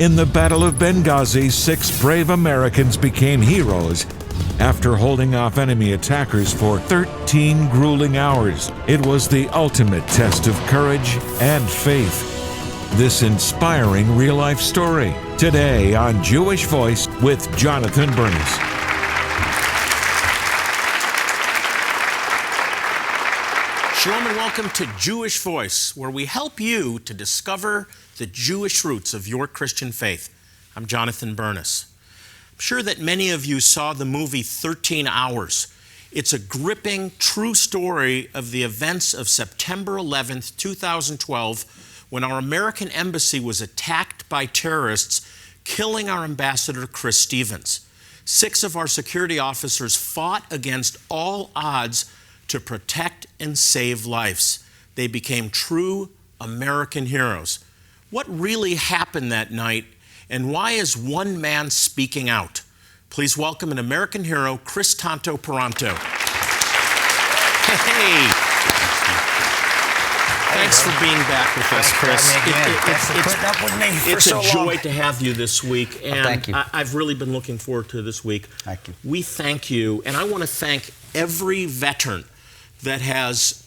In the Battle of Benghazi, 6 brave Americans became heroes after holding off enemy attackers for 13 grueling hours. It was the ultimate test of courage and faith. This inspiring real-life story, today on Jewish Voice with Jonathan Bernis. Shalom and welcome to Jewish Voice, where we help you to discover the Jewish roots of your Christian faith. I'm Jonathan Bernis. I'm sure that many of you saw the movie 13 Hours. It's a gripping, true story of the events of September 11th, 2012, when our American embassy was attacked by terrorists, killing our ambassador, Kris Stevens. 6 of our security officers fought against all odds to protect and save lives. They became true American heroes. What really happened that night, and why is one man speaking out? Please welcome an American hero, Kris Paronto. Hey! Thanks for being back with us, Kris. It's a joy to have you this week, and thank you. I've really been looking forward to this week. Thank you. We thank you, and I want to thank every veteran that has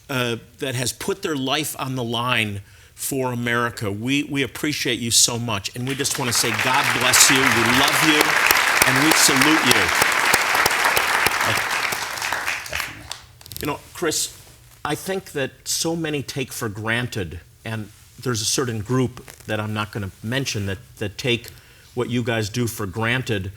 put their life on the line for America. We appreciate you so much, and we just want to say God bless you, we love you, and we salute you. You know, Kris, I think that so many take for granted, and there's a certain group that I'm not going to mention that take what you guys do for granted,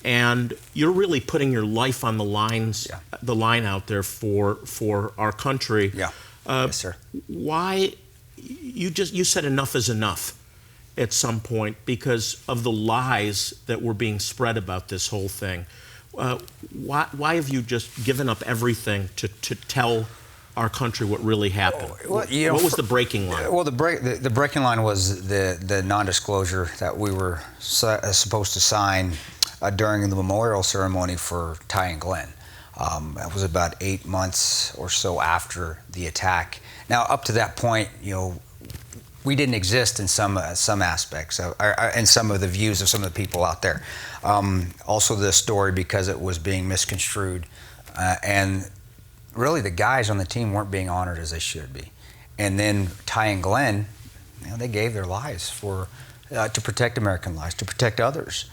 and you're really putting your life on the line out there for our country. Yeah. Yes, sir. Why you said enough is enough at some point because of the lies that were being spread about this whole thing. Why have you just given up everything to tell our country what really happened? Well, what was the breaking line? Well, the breaking line was the non-disclosure that we were supposed to sign during the memorial ceremony for Ty and Glenn. That was about 8 months or so after the attack. Now, up to that point, we didn't exist in some aspects, and some of the views of some of the people out there. Also, the story, because it was being misconstrued, and really the guys on the team weren't being honored as they should be. And then Ty and Glenn, they gave their lives to protect American lives, to protect others.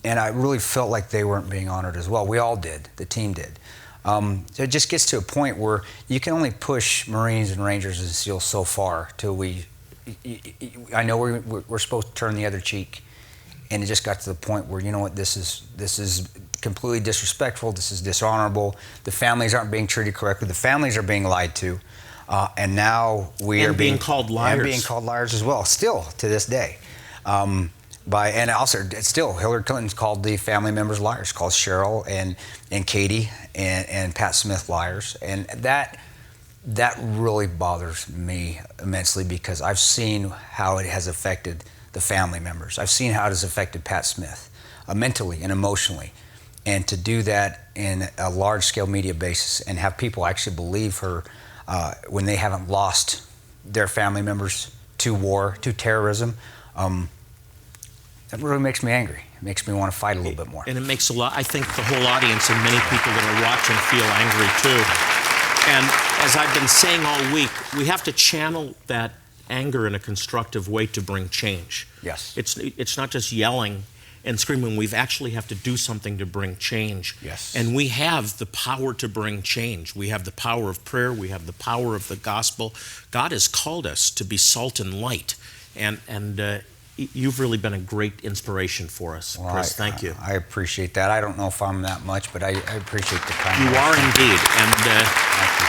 And I really felt like they weren't being honored as well. We all did. The team did. So it just gets to a point where you can only push Marines and Rangers and SEALs so far till I know we're supposed to turn the other cheek. And it just got to the point where, you know what, this is completely disrespectful. This is dishonorable. The families aren't being treated correctly. The families are being lied to. And now we are being called liars. And being called liars as well, still to this day. And also, still, Hillary Clinton's called the family members liars, calls Cheryl and Katie and Pat Smith liars. And that really bothers me immensely because I've seen how it has affected the family members. I've seen how it has affected Pat Smith mentally and emotionally. And to do that in a large-scale media basis and have people actually believe her when they haven't lost their family members to war, to terrorism, that really makes me angry. It makes me want to fight a little bit more. And it makes I think the whole audience and many people that are watching feel angry too. And as I've been saying all week, we have to channel that anger in a constructive way to bring change. Yes. It's not just yelling and screaming. We actually have to do something to bring change. Yes. And we have the power to bring change. We have the power of prayer. We have the power of the gospel. God has called us to be salt and light. And you've really been a great inspiration for us, well, Kris. Thank you. I appreciate that. I don't know if I'm that much, but I appreciate the kind You are indeed. And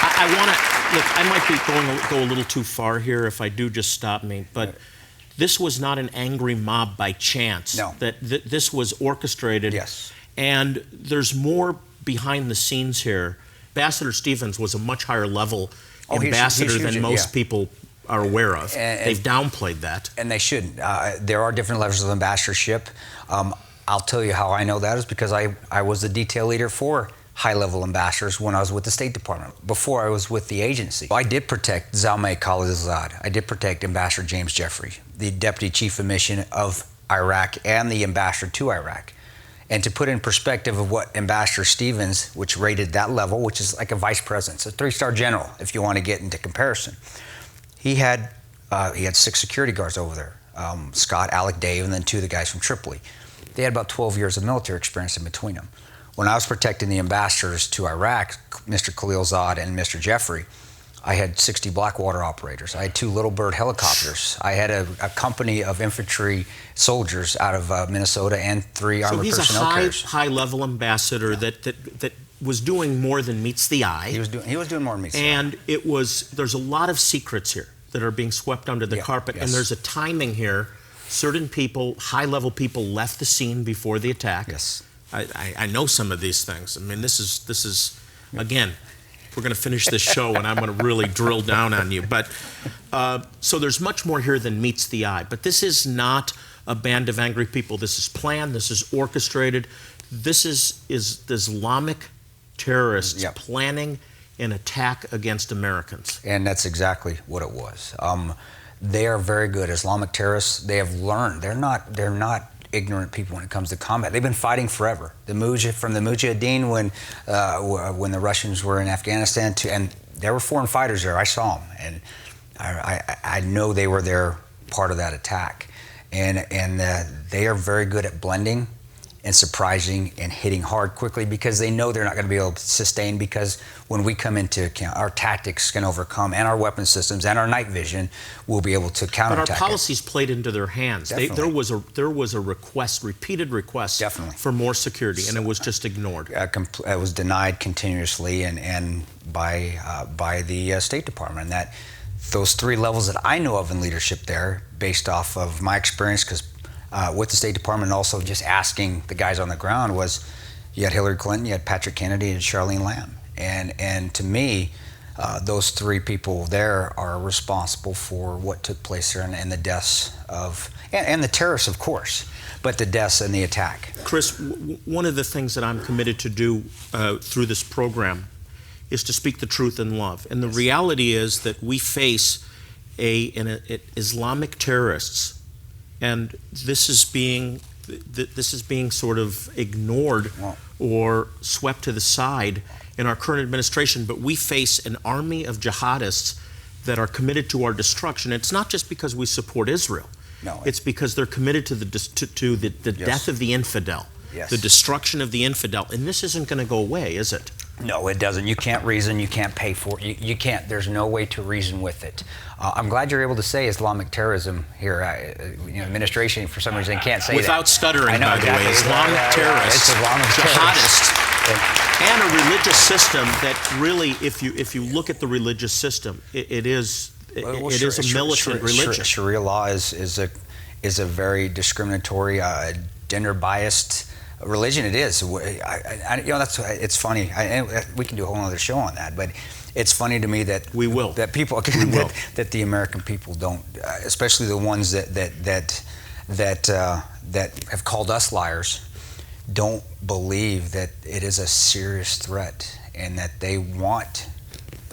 I want to, look, I might be go a little too far here. If I do, just stop me. But this was not an angry mob by chance. No. This was orchestrated. Yes. And there's more behind the scenes here. Ambassador Stevens was a much higher level ambassador than most people are aware of. They've downplayed that. And they shouldn't. There are different levels of ambassadorship. I'll tell you how I know that is because I was the detail leader for high-level ambassadors when I was with the State Department, before I was with the agency. I did protect Zalmay Khalilzad. I did protect Ambassador James Jeffrey, the Deputy Chief of Mission of Iraq and the ambassador to Iraq. And to put in perspective of what Ambassador Stevens, which rated that level, which is like a vice president, it's a 3-star general, if you want to get into comparison. He had 6 security guards over there, Scott, Alec, Dave, and then 2 of the guys from Tripoli. They had about 12 years of military experience in between them. When I was protecting the ambassadors to Iraq, Mr. Khalilzad and Mr. Jeffrey, I had 60 Blackwater operators. I had 2 Little Bird helicopters. I had a company of infantry soldiers out of Minnesota and 3 armored personnel carriers. So he's a high-level ambassador that was doing more than meets the eye. He was doing more than meets the eye. And there's a lot of secrets here that are being swept under the carpet. Yes. And there's a timing here. Certain people, high-level people, left the scene before the attack. Yes. I know some of these things. I mean, this is again, we're going to finish this show and I'm going to really drill down on you. But so there's much more here than meets the eye. But this is not a band of angry people. This is planned. This is orchestrated. This is the Islamic terrorists planning an attack against Americans. And that's exactly what it was. They are very good. Islamic terrorists, they have learned. They're not ignorant people when it comes to combat. They've been fighting forever. From the Mujahideen when the Russians were in Afghanistan, and there were foreign fighters there. I saw them, and I know they were there part of that attack. And they are very good at blending and surprising and hitting hard quickly because they know they're not going to be able to sustain, because when we come into account, our tactics can overcome, and our weapon systems and our night vision will be able to counterattack. But our policies played into their hands. There was a repeated request for more security, and it was just ignored. It was denied continuously and by the State Department. And those 3 levels that I know of in leadership there, based off of my experience, because with the State Department and also just asking the guys on the ground, was you had Hillary Clinton, you had Patrick Kennedy, and Charlene Lamb. And to me, those 3 people there are responsible for what took place there and the deaths of, and the terrorists, of course, but the deaths and the attack. Kris, one of the things that I'm committed to do through this program is to speak the truth in love. And the reality is that we face Islamic terrorists, and this is being sort of ignored or swept to the side in our current administration. But we face an army of jihadists that are committed to our destruction. It's not just because we support Israel. No, it's because they're committed to the death of the infidel, the destruction of the infidel. And this isn't going to go away, is it? No, it doesn't. You can't reason. You can't pay for it. You can't. There's no way to reason with it. I'm glad you're able to say Islamic terrorism here. Administration, for some reason, can't say without that. stuttering, by the way. Islamic terrorists, jihadists, and a religious system that really, if you look at the religious system, it is a militant religion. Sharia law is a very discriminatory, gender-biased religion. It is. It's funny. We can do a whole other show on that, but it's funny to me that that the American people don't, especially the ones that have called us liars, don't believe that it is a serious threat, and that they want.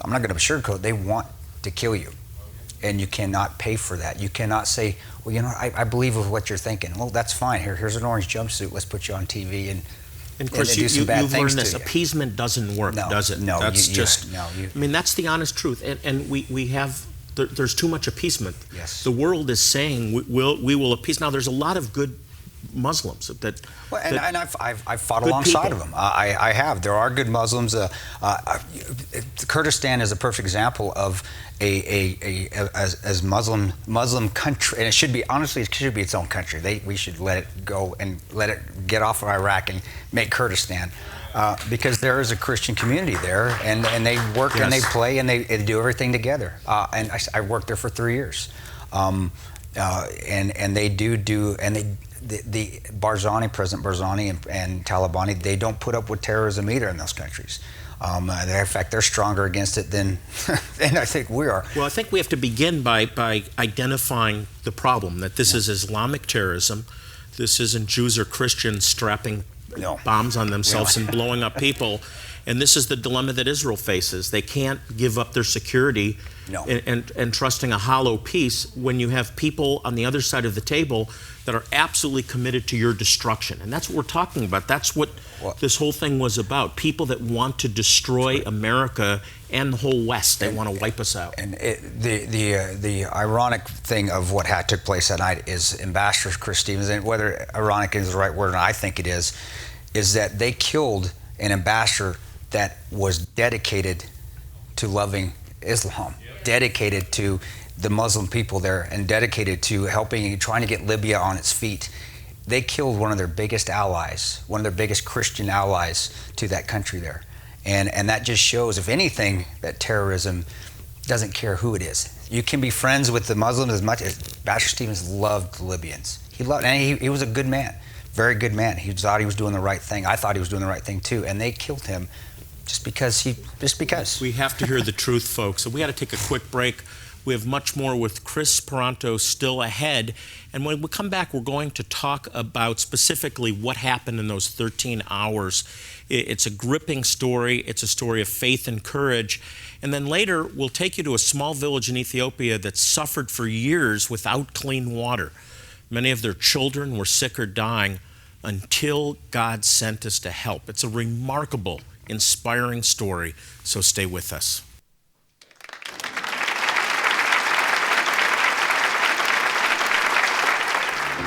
I'm not going to sugarcoat. They want to kill you, and you cannot pay for that. You cannot say, well, I believe with what you're thinking. Well, that's fine. Here's an orange jumpsuit. Let's put you on TV and Kris, do some bad you've things learned this. to you. Appeasement doesn't work, does it? No, that's I mean, that's the honest truth. And we have. There's too much appeasement. Yes. The world is saying we will appease. Now, there's a lot of good Muslims that. Well, and I've fought alongside of them. I have. There are good Muslims. Kurdistan is a perfect example of as Muslim country, and it should be its own country. We should let it go and let it get off of Iraq and make Kurdistan, because there is a Christian community there, and they work and they play and they do everything together. And I worked there for 3 years, and they do and the President Barzani and Talibani, they don't put up with terrorism either in those countries. In fact, they're stronger against it than I think we are. Well, I think we have to begin by identifying the problem, that this is Islamic terrorism. This isn't Jews or Christians strapping bombs on themselves and blowing up people. And this is the dilemma that Israel faces. They can't give up their security and trusting a hollow peace when you have people on the other side of the table that are absolutely committed to your destruction. And that's what we're talking about. That's what this whole thing was about. People that want to destroy America and the whole West. They want to wipe us out. And the ironic thing of what took place that night is Ambassador Kris Stevens, and whether ironic is the right word, and I think it is that they killed an ambassador that was dedicated to loving Islam, dedicated to the Muslim people there, and dedicated to helping and trying to get Libya on its feet. They killed one of their biggest allies, one of their biggest Christian allies to that country there. And that just shows, if anything, that terrorism doesn't care who it is. You can be friends with the Muslims as much as Ambassador Stevens loved the Libyans. And he was a good man, very good man. He thought he was doing the right thing. I thought he was doing the right thing too. And they killed him just because. We have to hear the truth, folks. So we got to take a quick break. We have much more with Kris Paronto still ahead. And when we come back, we're going to talk about specifically what happened in those 13 hours. It's a gripping story. It's a story of faith and courage. And then later, we'll take you to a small village in Ethiopia that suffered for years without clean water. Many of their children were sick or dying until God sent us to help. It's a remarkable, inspiring story, so stay with us.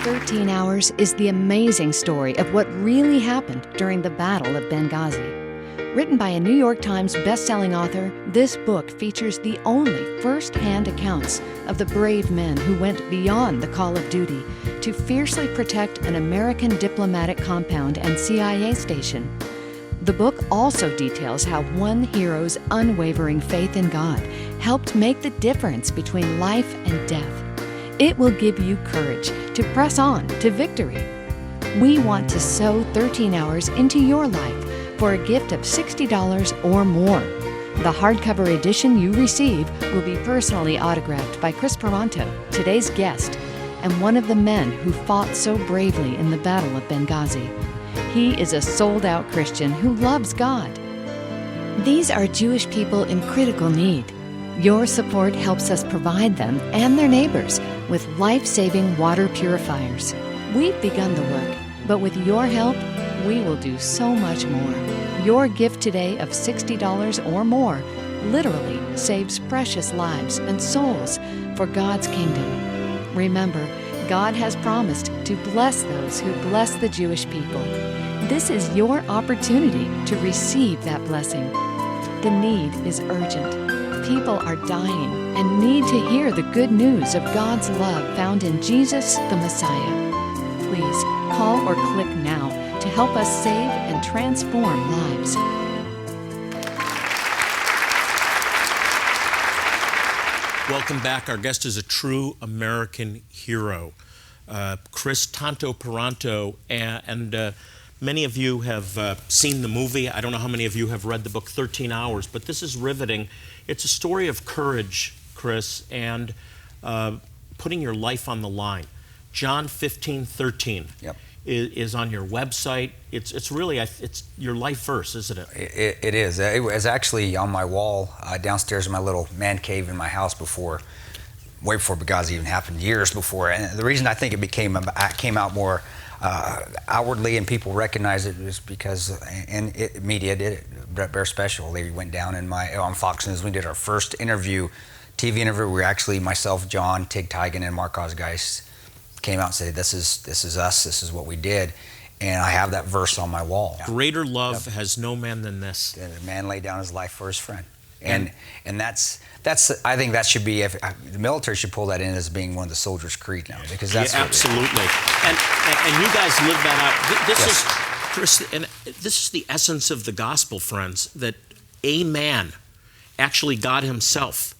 "13 Hours" is the amazing story of what really happened during the Battle of Benghazi. Written by a New York Times best-selling author, this book features the only first-hand accounts of the brave men who went beyond the call of duty to fiercely protect an American diplomatic compound and CIA station. The book also details how one hero's unwavering faith in God helped make the difference between life and death. It will give you courage to press on to victory. We want to sow 13 hours into your life for a gift of $60 or more. The hardcover edition you receive will be personally autographed by Kris Paronto, today's guest, and one of the men who fought so bravely in the Battle of Benghazi. He is a sold-out Christian who loves God. These are Jewish people in critical need. Your support helps us provide them and their neighbors with life-saving water purifiers. We've begun the work, but with your help, we will do so much more. Your gift today of $60 or more literally saves precious lives and souls for God's kingdom. Remember, God has promised to bless those who bless the Jewish people. This is your opportunity to receive that blessing. The need is urgent. People are dying and need to hear the good news of God's love found in Jesus the Messiah. Please call or click now to help us save and transform lives. Welcome back. Our guest is a true American hero, Kris Paronto, and many of you have seen the movie. I don't know how many of you have read the book 13 Hours, but this is riveting. It's a story of courage, Kris, and putting your life on the line. John 15:13 is on your website. It's really it's your life verse, isn't it? It is. It was actually on my wall downstairs in my little man cave in my house way before Benghazi even happened, years before. And the reason I think it came out more outwardly and people recognized it was because media did it. Brett Bear Special, they went down on Fox News. We did our first TV interview. We were actually myself, John, Tig Tigan, and Mark Osgeist came out and said, "This is us. This is what we did." And I have that verse on my wall. Greater love has no man than this. And a man laid down his life for his friend. And that's I think that should be, the military should pull that in as being one of the soldiers' creed now, because that's absolutely. And you guys live that out. This is, Kris, and this is the essence of the gospel, friends, that a man, actually God himself,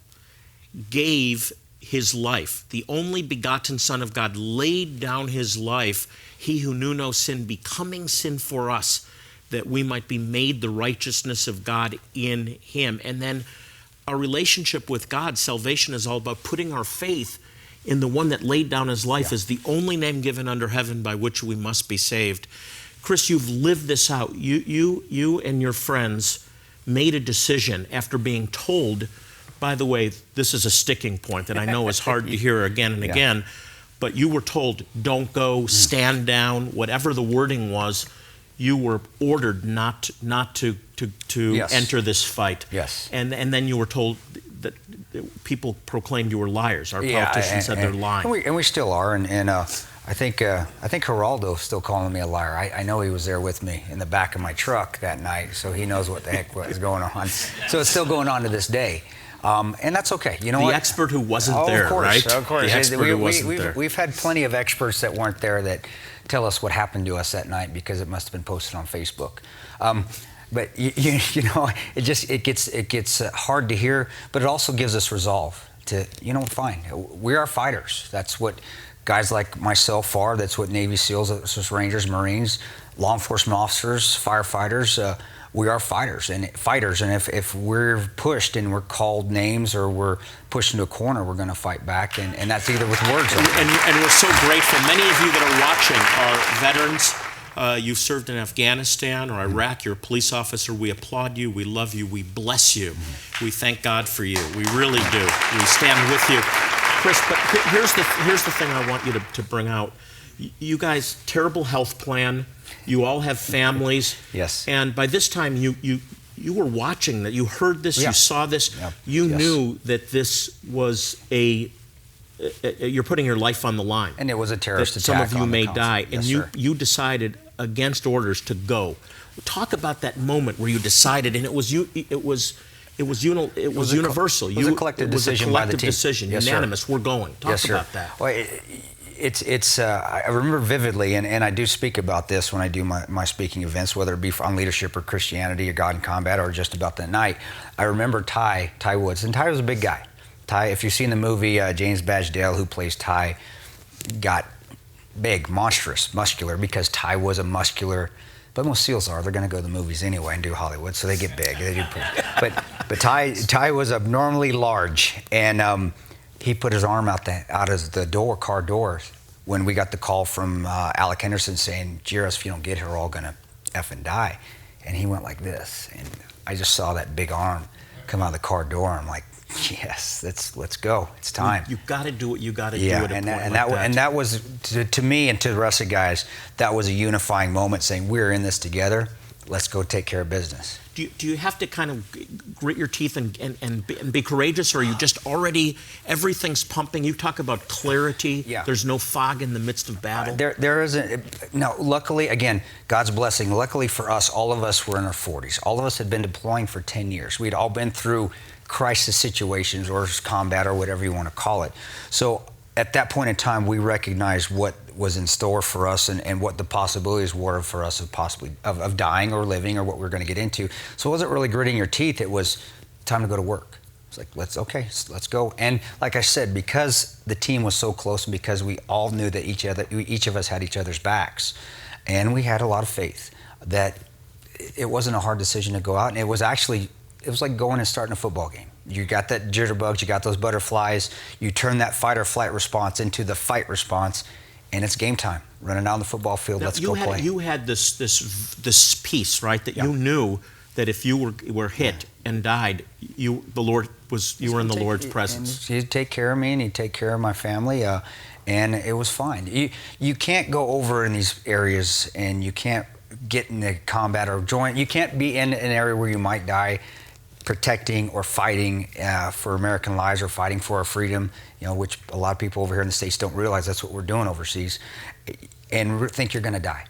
gave his life. The only begotten Son of God laid down his life, he who knew no sin, becoming sin for us, that we might be made the righteousness of God in him. And then our relationship with God, salvation is all about putting our faith in the one that laid down his life as the only name given under heaven by which we must be saved. Kris, you've lived this out. You and your friends made a decision after being told, by the way, this is a sticking point that I know is hard to hear again and again, but you were told, don't go, stand down, whatever the wording was, you were ordered not to enter this fight. Yes. And then you were told that people proclaimed you were liars. Our politicians said they're lying. And we still are. And I think Geraldo's still calling me a liar. I know he was there with me in the back of my truck that night, so he knows what the heck was going on. So it's still going on to this day. And that's okay. You know what? The expert who wasn't there, right? Of course. The expert who wasn't there. We've had plenty of experts that weren't there that tell us what happened to us that night because it must have been posted on Facebook. But you know, it gets hard to hear, but it also gives us resolve to, you know, fine. We are fighters. That's what guys like myself are. That's what Navy SEALs, that's what Rangers, Marines, law enforcement officers, firefighters. We are fighters, and if we're pushed and we're called names or we're pushed into a corner, we're going to fight back, and that's either with words or... And we're so grateful. Many of you that are watching are veterans. You've served in Afghanistan or Iraq. You're a police officer. We applaud you. We love you. We bless you. We thank God for you. We really do. We stand with you. Kris, but here's the thing I want you to bring out. You guys, terrible health plan. You all have families. Yes. And by this time, you were watching that. You heard this. You saw this. You knew that this was you're putting your life on the line. And it was a terrorist attack. Some of you may die, and you decided against orders to go. Talk about that moment where you decided, and it was universal. It was a collective decision by the team. Yes, unanimous. Sir. We're going. Talk about that. Well, I remember vividly, and I do speak about this when I do my speaking events, whether it be on leadership or Christianity or God in Combat or just about that night. I remember Ty Woods, and Ty was a big guy. Ty, if you've seen the movie, James Badge Dale, who plays Ty, got big, monstrous, muscular, because Ty was a muscular, but most SEALs are. They're going to go to the movies anyway and do Hollywood, so they get big. They do but Ty was abnormally large, and he put his arm out of the car door when we got the call from Alec Henderson saying, Jairus, if you don't get here, we're all going to effing die. And he went like this, and I just saw that big arm come out of the car door. I'm like, yes, let's go. It's time. You got to do what you got to do at a point like that. And that was, to me and to the rest of the guys, that was a unifying moment saying, we're in this together. Let's go take care of business. Do you have to kind of grit your teeth and be courageous, or are you just already, everything's pumping? You talk about clarity. Yeah. There's no fog in the midst of battle. There isn't. No, luckily, again, God's blessing. Luckily for us, all of us were in our 40s. All of us had been deploying for 10 years. We'd all been through crisis situations or combat or whatever you want to call it. So at that point in time, we recognized what was in store for us and what the possibilities were for us of dying or living or what we were going to get into. So it wasn't really gritting your teeth. It was time to go to work. It's like, let's go. And like I said, because the team was so close and because we all knew that each of us had each other's backs, and we had a lot of faith that it wasn't a hard decision to go out. And it was like going and starting a football game. You got that jitterbugs, you got those butterflies, you turn that fight or flight response into the fight response, and it's game time. Running down the football field, let's go play. You had this piece, right, that you knew that if you were hit and died, you were in the Lord's presence. He'd take care of me, and he'd take care of my family, and it was fine. You can't go over in these areas, and you can't get into combat or join. You can't be in an area where you might die protecting or fighting for American lives or fighting for our freedom, which a lot of people over here in the States don't realize that's what we're doing overseas, and think you're going to die.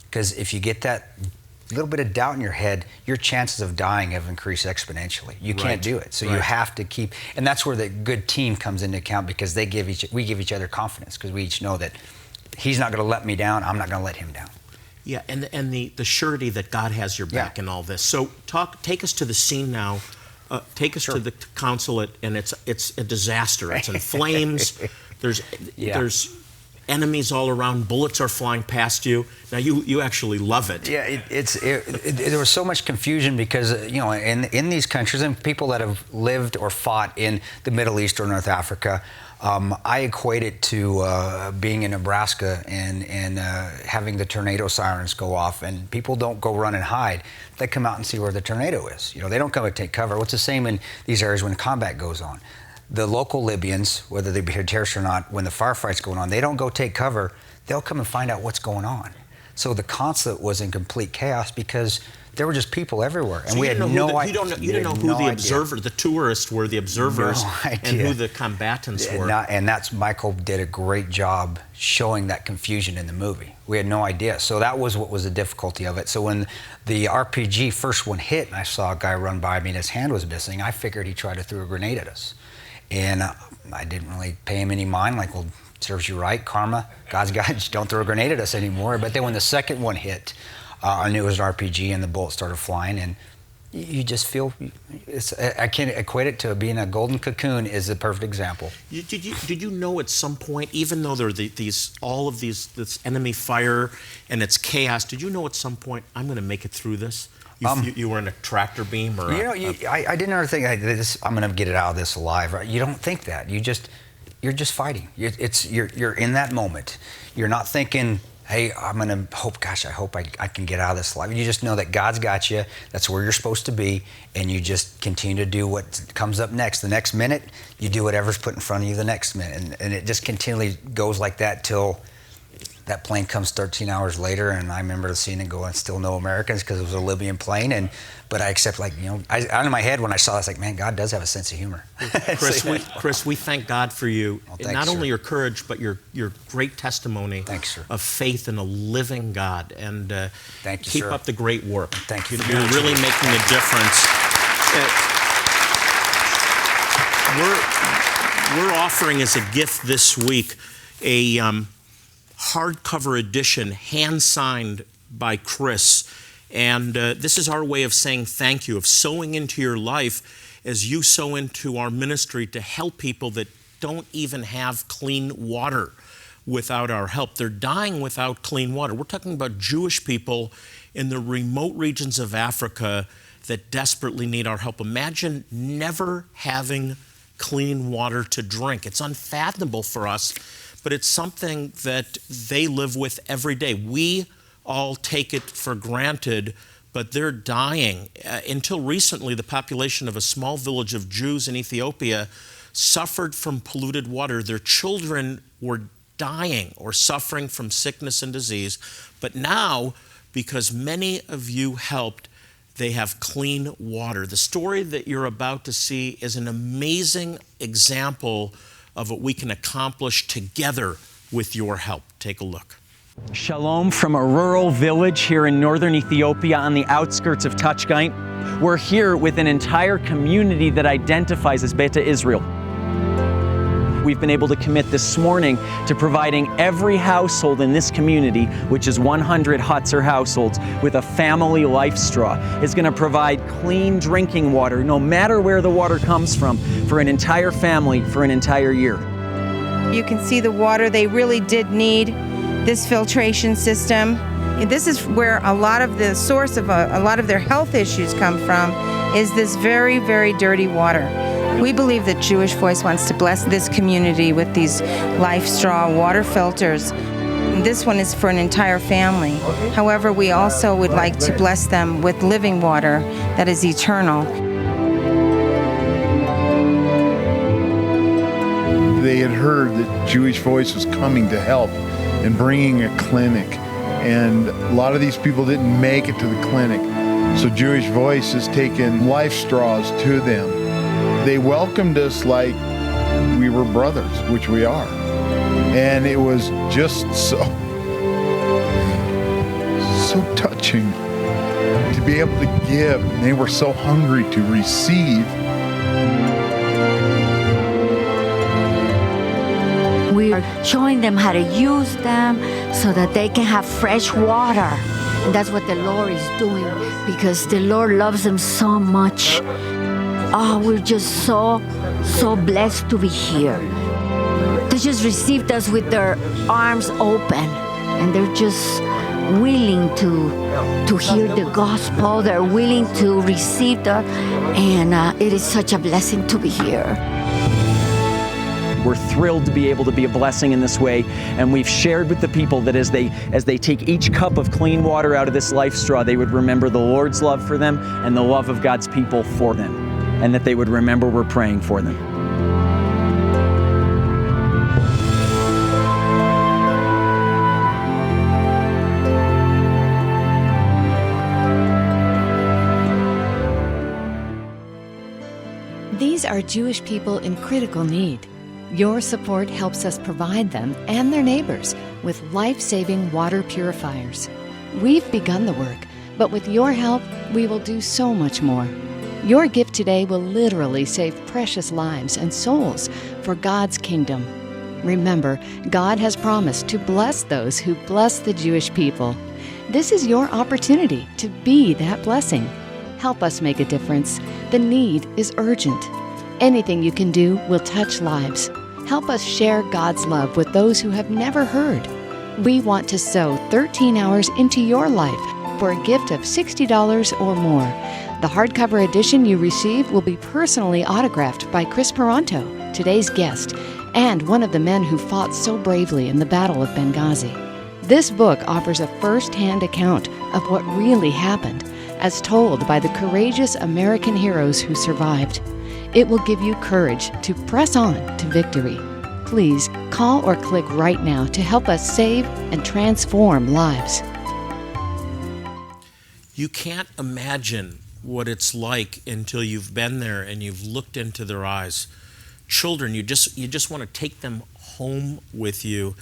Because if you get that little bit of doubt in your head, your chances of dying have increased exponentially. You can't do it. So you have to keep, and that's where the good team comes into account, because we give each other confidence, because we each know that he's not going to let me down, I'm not going to let him down. Yeah, and the surety that God has your back in all this. So take us to the scene now. Take us to the consulate, and it's a disaster. It's in flames. There's enemies all around. Bullets are flying past you. Now you actually love it. Yeah, there was so much confusion because in these countries, and people that have lived or fought in the Middle East or North Africa, I equate it to being in Nebraska and having the tornado sirens go off, and people don't go run and hide. They come out and see where the tornado is. You know, they don't come and take cover. Well, it's the same in these areas when combat goes on. The local Libyans, whether they be terrorists or not, when the firefight's going on, they don't go take cover. They'll come and find out what's going on. So the consulate was in complete chaos because there were just people everywhere, and so we had no idea. You didn't know who the observer, the tourists were, the observers, and who the combatants were. And that's Michael did a great job showing that confusion in the movie. We had no idea. So that was what was the difficulty of it. So when the RPG first one hit, and I saw a guy run by me and his hand was missing, I figured he tried to throw a grenade at us, and I didn't really pay him any mind. Like, well, serves you right, karma. God's guys, don't throw a grenade at us anymore. But then when the second one hit, I knew it was an RPG, and the bullets started flying, and you just feel, I can't equate it to being a golden cocoon is the perfect example. Did you know at some point, even though there are this enemy fire and it's chaos, did you know at some point, I'm going to make it through this? You were in a tractor beam or I didn't ever think I'm going to get it out of this alive. Right? You don't think that. You're just fighting. You're in that moment. You're not thinking, hey, I'm going to hope, gosh, I hope I can get out of this life. You just know that God's got you. That's where you're supposed to be. And you just continue to do what comes up next. The next minute, you do whatever's put in front of you the next minute. And it just continually goes like that till that plane comes 13 hours later. And I remember seeing it go, and still no Americans because it was a Libyan plane. But I accept, out of my head when I saw it, I was like, man, God does have a sense of humor. Chris, we thank God for you. Well, thanks, not sir. only your courage, but your great testimony of faith in a living God. And thank you, keep sir. up the great work. Thank you. You're really making a difference. We're offering as a gift this week a hardcover edition, hand-signed by Kris. And this is our way of saying thank you, of sowing into your life as you sow into our ministry to help people that don't even have clean water without our help. They're dying without clean water. We're talking about Jewish people in the remote regions of Africa that desperately need our help. Imagine never having clean water to drink. It's unfathomable for us, but it's something that they live with every day. We all take it for granted, but they're dying. Until recently, the population of a small village of Jews in Ethiopia suffered from polluted water. Their children were dying or suffering from sickness and disease. But now, because many of you helped, they have clean water. The story that you're about to see is an amazing example of what we can accomplish together with your help. Take a look. Shalom from a rural village here in northern Ethiopia on the outskirts of Tachgaint. We're here with an entire community that identifies as Beta Israel. We've been able to commit this morning to providing every household in this community, which is 100 huts or households, with a family life straw. It's going to provide clean drinking water, no matter where the water comes from, for an entire family for an entire year. You can see the water they really did need. This filtration system. And this is where a lot of the source of a lot of their health issues come from, is this very, very dirty water. We believe that Jewish Voice wants to bless this community with these Life Straw water filters. And this one is for an entire family. However, we also would like to bless them with living water that is eternal. They had heard that Jewish Voice was coming to help and bringing a clinic, and a lot of these people didn't make it to the clinic, so Jewish Voice has taken life straws to them. They welcomed us like we were brothers, which we are, and it was just so touching to be able to give. And they were so hungry to receive. We are showing them how to use them so that they can have fresh water. And that's what the Lord is doing, because the Lord loves them so much. Oh, we're just so blessed to be here. They just received us with their arms open, and they're just willing to hear the gospel. They're willing to receive that, and it is such a blessing to be here. We're thrilled to be able to be a blessing in this way, and we've shared with the people that as they take each cup of clean water out of this life straw, they would remember the Lord's love for them and the love of God's people for them, and that they would remember we're praying for them. These are Jewish people in critical need. Your support helps us provide them and their neighbors with life-saving water purifiers. We've begun the work, but with your help, we will do so much more. Your gift today will literally save precious lives and souls for God's kingdom. Remember, God has promised to bless those who bless the Jewish people. This is your opportunity to be that blessing. Help us make a difference. The need is urgent. Anything you can do will touch lives. Help us share God's love with those who have never heard. We want to sow 13 hours into your life for a gift of $60 or more. The hardcover edition you receive will be personally autographed by Kris Paronto, today's guest, and one of the men who fought so bravely in the Battle of Benghazi. This book offers a first-hand account of what really happened, as told by the courageous American heroes who survived. It will give you courage to press on to victory. Please call or click right now to help us save and transform lives. You can't imagine what it's like until you've been there and you've looked into their eyes. Children, you just want to take them home with you.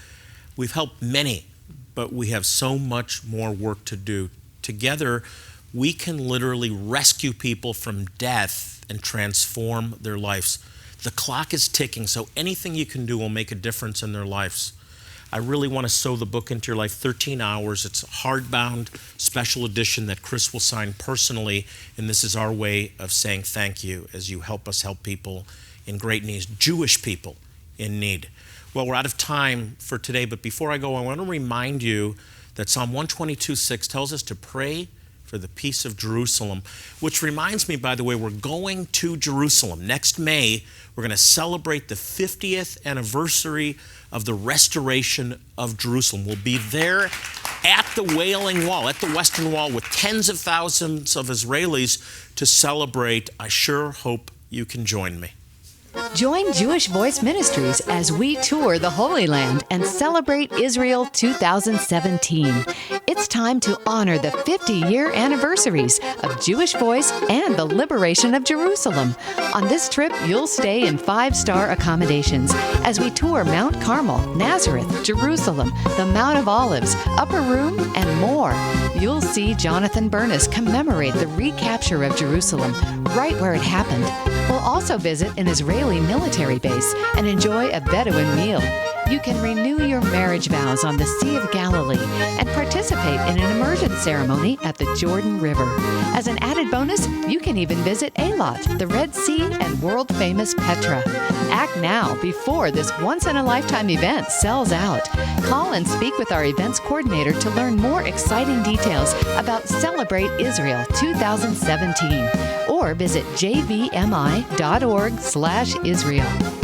We've helped many, but we have so much more work to do. Together, we can literally rescue people from death and transform their lives. The clock is ticking, so anything you can do will make a difference in their lives. I really want to sow the book into your life, 13 hours. It's a hardbound special edition that Kris will sign personally, and this is our way of saying thank you as you help us help people in great need, Jewish people in need. Well, we're out of time for today, but before I go, I want to remind you that Psalm 122:6 tells us to pray for the peace of Jerusalem, which reminds me, by the way, we're going to Jerusalem. Next May, we're going to celebrate the 50th anniversary of the restoration of Jerusalem. We'll be there at the Wailing Wall, at the Western Wall, with tens of thousands of Israelis to celebrate. I sure hope you can join me. Join Jewish Voice Ministries as we tour the Holy Land and celebrate Israel 2017. It's time to honor the 50-year anniversaries of Jewish Voice and the liberation of Jerusalem. On this trip, you'll stay in 5-star accommodations as we tour Mount Carmel, Nazareth, Jerusalem, the Mount of Olives, Upper Room, and more. You'll see Jonathan Bernis commemorate the recapture of Jerusalem right where it happened. We'll also visit an Israeli military base and enjoy a Bedouin meal. You can renew your marriage vows on the Sea of Galilee and participate in an immersion ceremony at the Jordan River. As an added bonus, you can even visit Eilat, the Red Sea, and world-famous Petra. Act now before this once-in-a-lifetime event sells out. Call and speak with our events coordinator to learn more exciting details about Celebrate Israel 2017. Or visit jvmi.org/Israel.